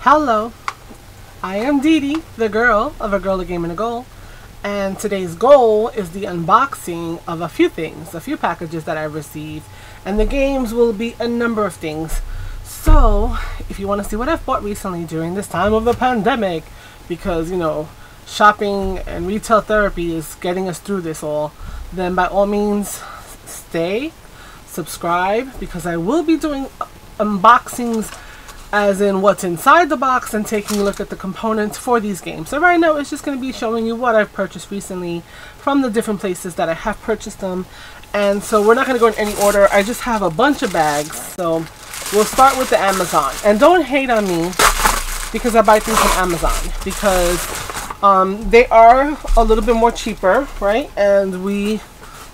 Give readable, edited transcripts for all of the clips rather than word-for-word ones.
Hello, I am Dee Dee, the girl of A Girl, a Game, and a Goal, and today's goal is the unboxing of a few things, a few packages that I received, and the games will be a number of things. So, if you want to see what I've bought recently during this time of the pandemic, because, you know, shopping and retail therapy is getting us through this all, then by all means, stay, subscribe, because I will be doing unboxings as in what's inside the box and taking a look at the components for these games. So right now it's just going to be showing you what I've purchased recently from the different places that I have purchased them. And so we're not going to go in any order. I just have a bunch of bags. So we'll start with the Amazon. And don't hate on me because I buy things from Amazon, because they are a little bit more cheaper, right? And we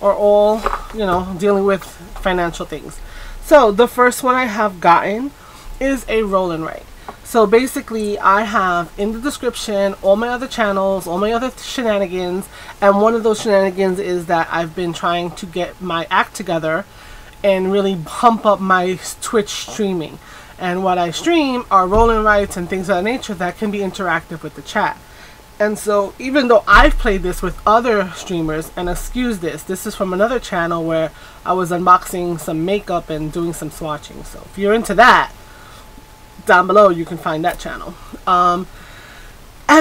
are all, you know, dealing with financial things. So the first one I have gotten is a roll and write. So basically I have in the description all my other channels, all my other shenanigans, and one of those shenanigans is that I've been trying to get my act together and really pump up my Twitch streaming. And what I stream are roll and writes and things of that nature that can be interactive with the chat. And so even though I've played this with other streamers, and excuse this is from another channel where I was unboxing some makeup and doing some swatching. So if you're into that, down below you can find that channel. And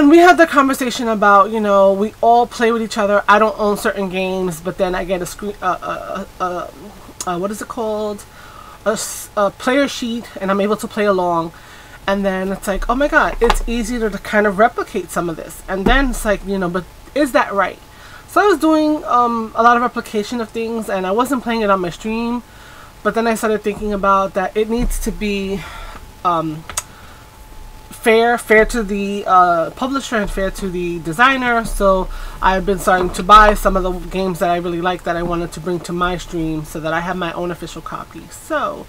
we had the conversation about, you know, we all play with each other. I don't own certain games, but then I get a screen what is it called, a player sheet, and I'm able to play along. And then it's like, oh my god, it's easier to kind of replicate some of this. And then it's like, you know, but is that right? So I was doing a lot of replication of things, and I wasn't playing it on my stream, but then I started thinking about that it needs to be fair to the publisher and fair to the designer. So I've been starting to buy some of the games that I really like that I wanted to bring to my stream so that I have my own official copy. So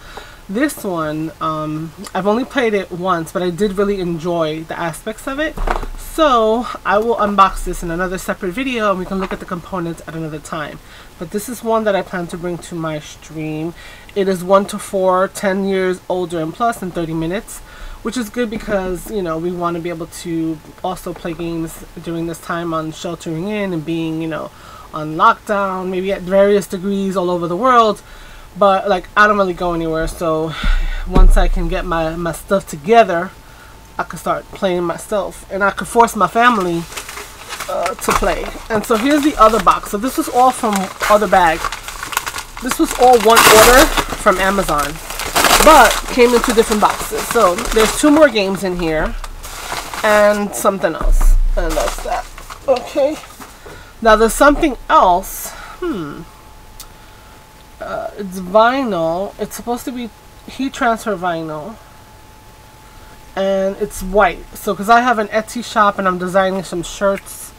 this one, I've only played it once, but I did really enjoy the aspects of it. So I will unbox this in another separate video and we can look at the components at another time. But this is one that I plan to bring to my stream. It is 1 to 4, 10 years older and plus in 30 minutes, which is good because, you know, we want to be able to also play games during this time on sheltering in and being, you know, on lockdown, maybe at various degrees all over the world. But like, I don't really go anywhere, so once I can get my stuff together, I could start playing myself, and I could force my family to play. And so here's the other box. So this was all from other bags. This was all one order from Amazon, but came in 2 different boxes. So there's 2 more games in here and something else, and that's that. Okay, now there's something else. It's vinyl. It's supposed to be heat transfer vinyl, and it's white. So because I have an Etsy shop and I'm designing some shirts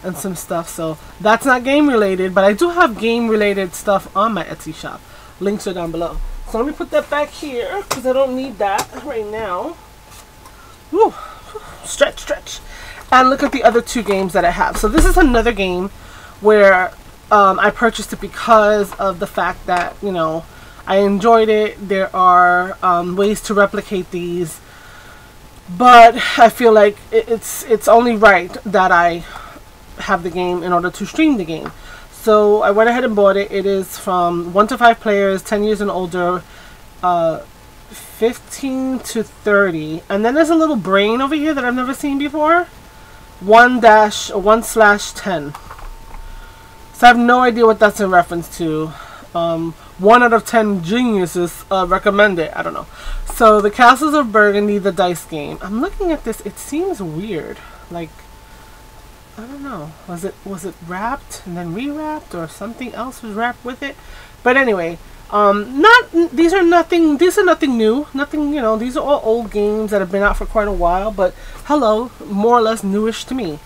and some stuff, so that's not game related, but I do have game related stuff on my Etsy shop. Links are down below. So let me put that back here because I don't need that right now. Woo. Stretch. And look at the other 2 games that I have. So this is another game where I purchased it because of the fact that, you know, I enjoyed it. There are ways to replicate these, but I feel like it's only right that I have the game in order to stream the game. So I went ahead and bought it. It is from 1 to 5 players, 10 years and older, 15 to 30. And then there's a little brain over here that I've never seen before. 1/10. So I have no idea what that's in reference to. 1 out of 10 geniuses recommend it. I don't know. So the Castles of Burgundy, the dice game. I'm looking at this. It seems weird. Like, I don't know. Was it wrapped and then rewrapped, or something else was wrapped with it? But anyway, these are nothing new. Nothing, you know, these are all old games that have been out for quite a while, but hello, more or less newish to me.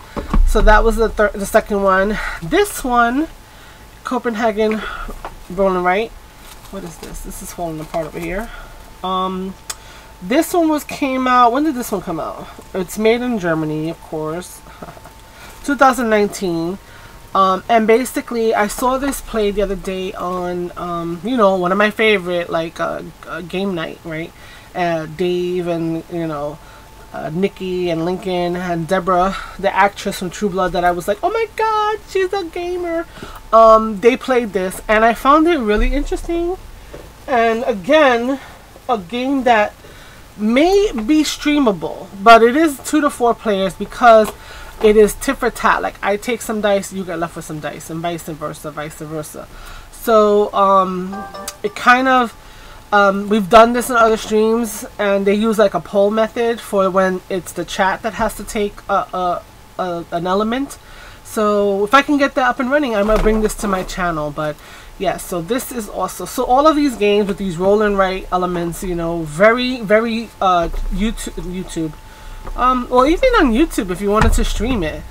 So that was the second one. This one, Copenhagen Roll and Write. What is this? This is falling apart over here. This one came out. When did this one come out? It's made in Germany, of course. 2019. And basically I saw this played the other day on you know, one of my favorite, like game night, right? Dave and, you know, Nikki and Lincoln and Deborah, the actress from True Blood, that I was like, oh my god, she's a gamer. They played this, and I found it really interesting. And again, a game that may be streamable, but it is 2 to 4 players because it is tit for tat. Like, I take some dice, you get left with some dice, and vice versa. So it kind of we've done this in other streams, and they use like a poll method for when it's the chat that has to take an element. So if I can get that up and running, I'm gonna bring this to my channel. But yeah, so this is also, so all of these games with these roll and write elements, you know, very YouTube. Well, even on YouTube, if you wanted to stream it,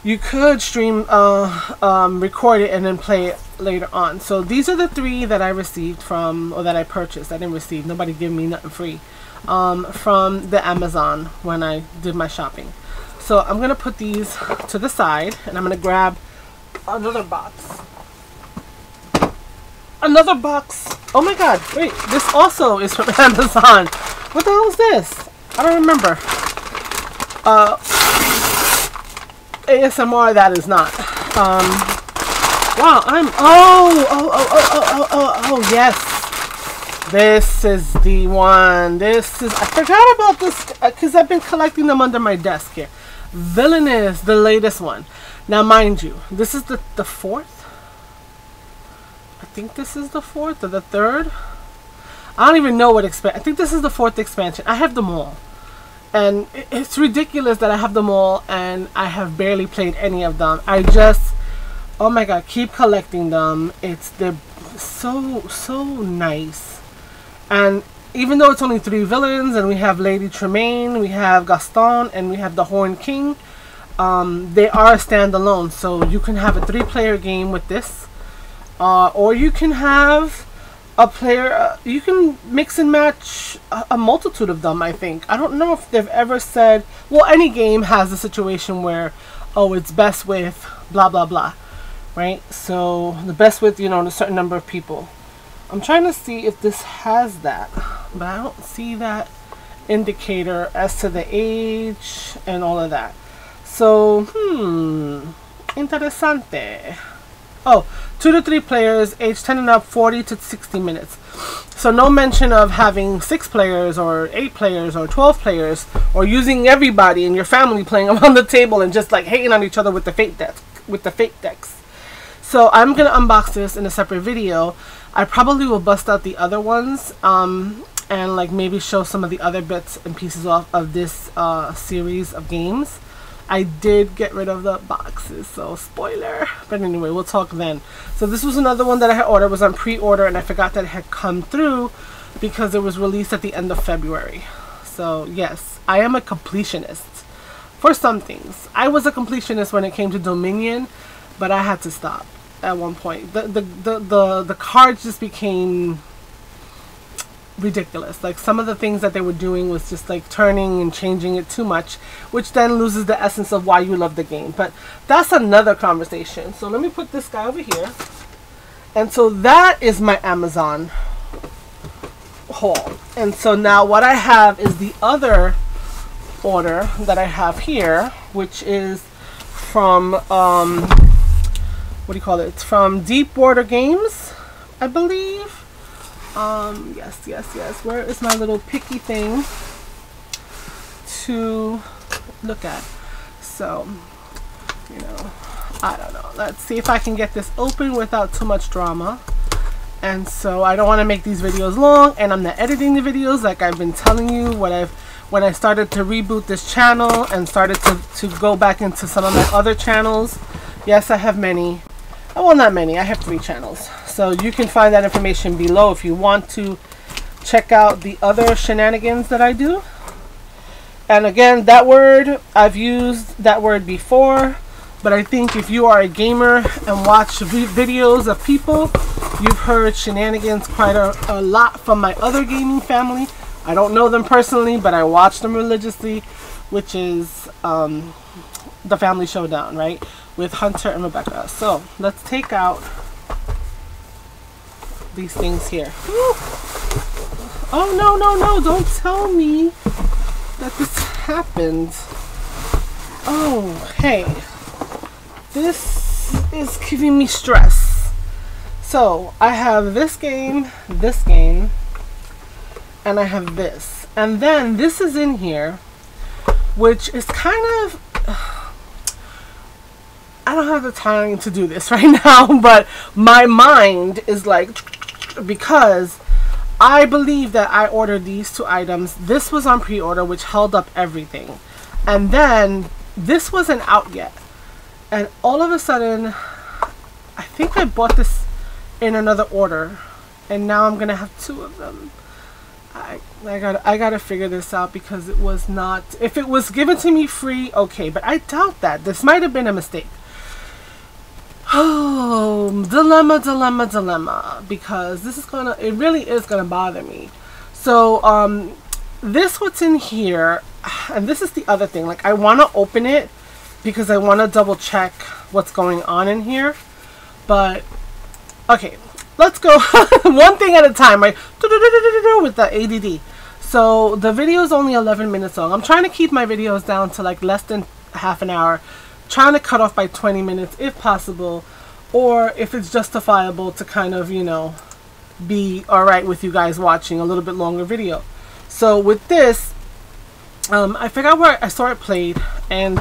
you could stream, record it and then play it later on. So these are the 3 that I received from, or that I purchased. I didn't receive, nobody gave me nothing free, from the Amazon when I did my shopping. So I'm gonna put these to the side, and I'm gonna grab another box. Another box. Oh my god, wait, this also is from Amazon. What the hell is this? I don't remember. ASMR, that is not. Wow, oh, yes. This is the one. This is, I forgot about this because I've been collecting them under my desk here. Villainous, the latest one. Now, mind you, this is the 4th. I think this is the 4th or the 3rd. I don't even know what I think this is the 4th expansion. I have them all. And it's ridiculous that I have them all and I have barely played any of them. I just, oh my god, keep collecting them. They're so nice. And even though it's only 3 villains, and we have Lady Tremaine, we have Gaston, and we have the Horn King, they are standalone. So you can have a 3-player game with this, or you can have a player, you can mix and match a multitude of them, I think. I don't know if they've ever said, well, any game has a situation where, oh, it's best with blah blah blah, right? So the best with, you know, a certain number of people. I'm trying to see if this has that, but I don't see that indicator as to the age and all of that. So interesante. Oh, 2 to 3 players, age 10 and up, 40 to 60 minutes. So no mention of having 6 players or 8 players or 12 players, or using everybody in your family playing around the table and just like hating on each other with the fake decks. So I'm gonna unbox this in a separate video. I probably will bust out the other ones and like maybe show some of the other bits and pieces off of this series of games. I did get rid of the boxes, so spoiler. But anyway, we'll talk then. So this was another one that I had ordered. It was on pre-order, and I forgot that it had come through because it was released at the end of February. So yes, I am a completionist for some things. I was a completionist when it came to Dominion, but I had to stop at one point. The cards just became ridiculous. Like, some of the things that they were doing was just like turning and changing it too much, which then loses the essence of why you love the game. But that's another conversation. So let me put this guy over here. And so that is my Amazon haul. And so now what I have is the other order that I have here, which is from what do you call it? It's from Deepwater Games, I believe. Yes. Where is my little picky thing to look at? So, you know, I don't know. Let's see if I can get this open without too much drama. And so I don't want to make these videos long, and I'm not editing the videos like I've been telling you. When I started to reboot this channel and started to go back into some of my other channels. Yes, I have many. Well, not many. I have 3 channels. So you can find that information below if you want to check out the other shenanigans that I do. And again, that word, I've used that word before, but I think if you are a gamer and watch videos of people, you've heard shenanigans quite a lot from my other gaming family. I don't know them personally, but I watch them religiously, which is the Family Showdown, right? With Hunter and Rebecca. So let's take out these things here. Woo. Oh, no, don't tell me that this happened. Oh, hey. This is giving me stress. So, I have this game, and I have this. And then this is in here, which is kind of... I don't have the time to do this right now, but my mind is like... Because I believe that I ordered these 2 items. This was on pre-order, which held up everything. And then this wasn't out yet. And all of a sudden, I think I bought this in another order. And now I'm going to have 2 of them. I gotta figure this out, because it was not... If it was given to me free, okay. But I doubt that. This might have been a mistake. Oh, dilemma, because this is gonna, it really is gonna bother me. So, this what's in here, and this is the other thing, like, I want to open it because I want to double check what's going on in here, but, okay, let's go one thing at a time, right, with the ADD. So, the video is only 11 minutes long. I'm trying to keep my videos down to, like, less than half an hour. Trying to cut off by 20 minutes if possible, or if it's justifiable to kind of, you know, be alright with you guys watching a little bit longer video. So with this, I forgot where I saw it played, and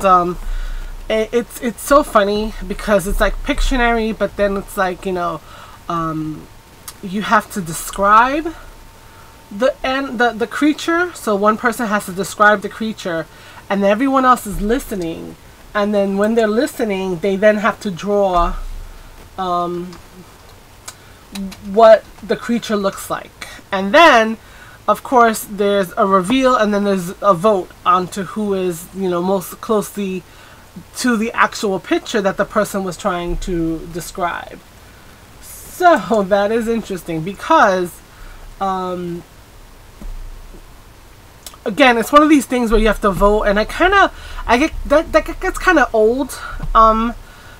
it's so funny because it's like Pictionary, but then it's like, you know, you have to describe the creature. So one person has to describe the creature, and everyone else is listening. And then when they're listening, they then have to draw what the creature looks like. And then, of course, there's a reveal, and then there's a vote onto who is, you know, most closely to the actual picture that the person was trying to describe. So that is interesting because, again, it's one of these things where you have to vote, and I get that gets kind of old,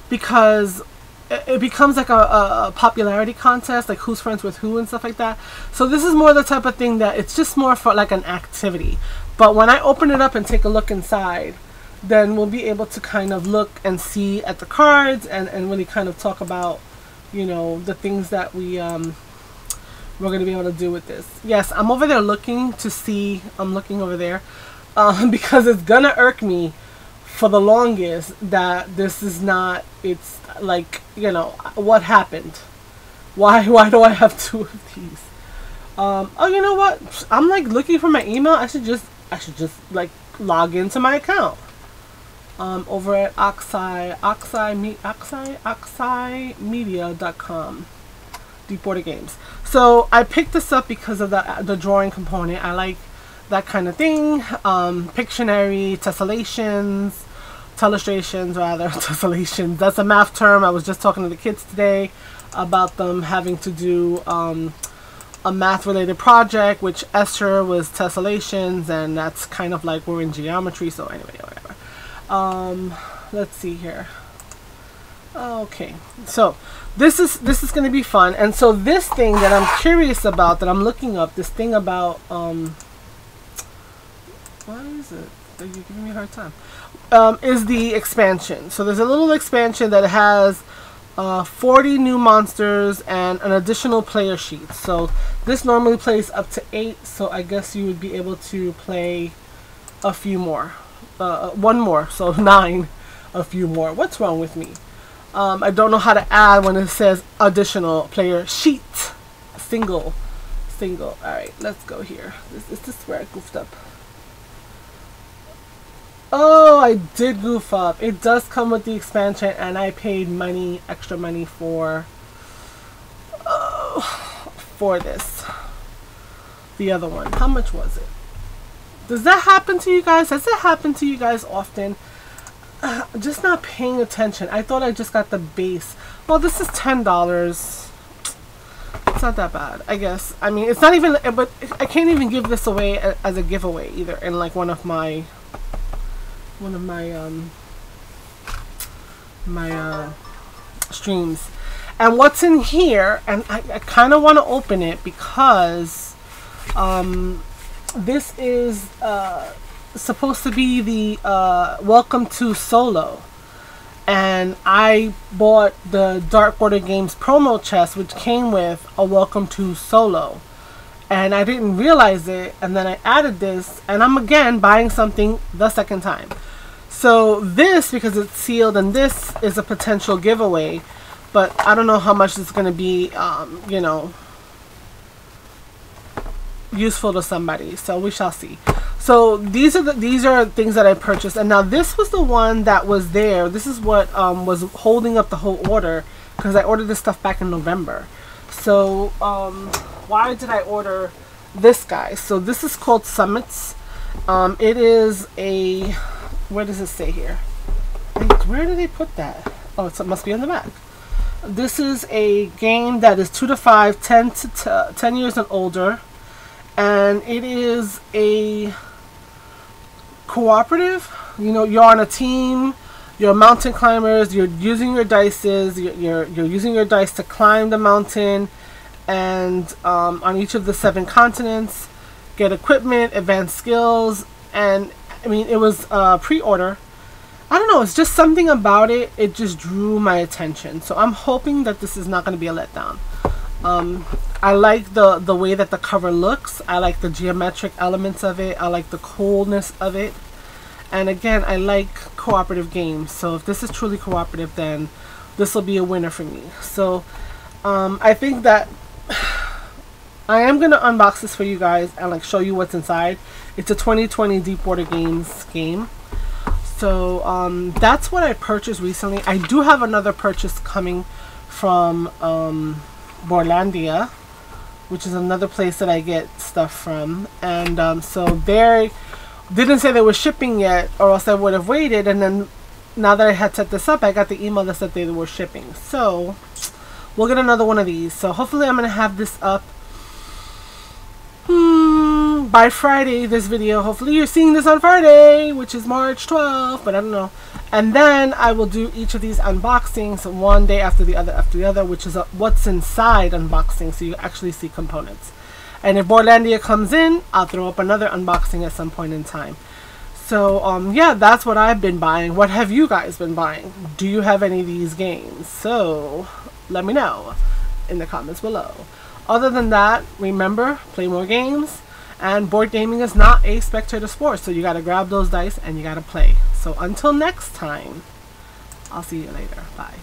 because it becomes like a popularity contest, like who's friends with who and stuff like that. So this is more the type of thing that it's just more for like an activity. But when I open it up and take a look inside, then we'll be able to kind of look and see at the cards and really kind of talk about, you know, the things that we're going to be able to do with this. Yes, I'm over there looking to see, I'm looking over there, because it's going to irk me for the longest that this is not, it's like, you know, what happened? Why do I have 2 of these? Oh, you know what? I'm like looking for my email. I should just like log into my account. Over at oxymedia.com. Deep Water Games. So I picked this up because of the drawing component. I like that kind of thing. Pictionary, tessellations, tessellations. That's a math term. I was just talking to the kids today about them having to do a math related project, which Esther was tessellations, and that's kind of like we're in geometry. So anyway, whatever. Let's see here. Okay, so this is going to be fun. And so this thing that I'm curious about, that I'm looking up, this thing about what is it? Are you giving me a hard time? Is the expansion. So there's a little expansion that has 40 new monsters and an additional player sheet. So this normally plays up to 8, so I guess you would be able to play a few more. 1 more, so 9. A few more. What's wrong with me? I don't know how to add when it says additional player sheet. Single. Alright, let's go here. Is this where I goofed up? Oh, I did goof up. It does come with the expansion, and I paid money, extra money for this. The other one. How much was it? Does that happen to you guys? Has it happened to you guys often? Just not paying attention. I thought I just got the base. Well, this is $10. It's not that bad, I guess. I mean, it's not even, but I can't even give this away as a giveaway either in like one of my streams. And what's in here, and I kind of want to open it because this is supposed to be the Welcome to Solo. And I bought the Dark Order Games promo chest, which came with a Welcome to Solo. And I didn't realize it, and then I added this, and I'm again buying something the second time. So this, because it's sealed, and this is a potential giveaway, but I don't know how much it's going to be, you know, useful to somebody. So we shall see. So these are things that I purchased, and now this was the one that was there. This is what was holding up the whole order, because I ordered this stuff back in November. So why did I order this guy? So this is called Summits. It is a, where does it say here? Where did they put that? Oh, it must be on the back. This is a game that is 2 to 5, 10 to 10 years and older, and it is a cooperative. You know, you're on a team. You're mountain climbers. You're using your dices. You're using your dice to climb the mountain, and on each of the 7 continents, get equipment, advanced skills, and I mean, it was pre-order. I don't know. It's just something about it. It just drew my attention. So I'm hoping that this is not going to be a letdown. I like the way that the cover looks. I like the geometric elements of it. I like the coolness of it. And again, I like cooperative games. So if this is truly cooperative, then this will be a winner for me. So I think that I am going to unbox this for you guys and like show you what's inside. It's a 2020 Deep Water Games game. So that's what I purchased recently. I do have another purchase coming from Boardlandia, which is another place that I get stuff from. And so they didn't say they were shipping yet, or else I would have waited. And then now that I had set this up, I got the email that said they were shipping. So we'll get another one of these. So hopefully I'm going to have this up by Friday, this video. Hopefully you're seeing this on Friday, which is March 12th, but I don't know. And then I will do each of these unboxings one day after the other, which is a what's inside unboxing, so you actually see components. And if Boardlandia comes in, I'll throw up another unboxing at some point in time. So yeah, that's what I've been buying. What have you guys been buying? Do you have any of these games? So let me know in the comments below. Other than that, remember, play more games. And board gaming is not a spectator sport, so you gotta grab those dice and you gotta play. So until next time, I'll see you later. Bye.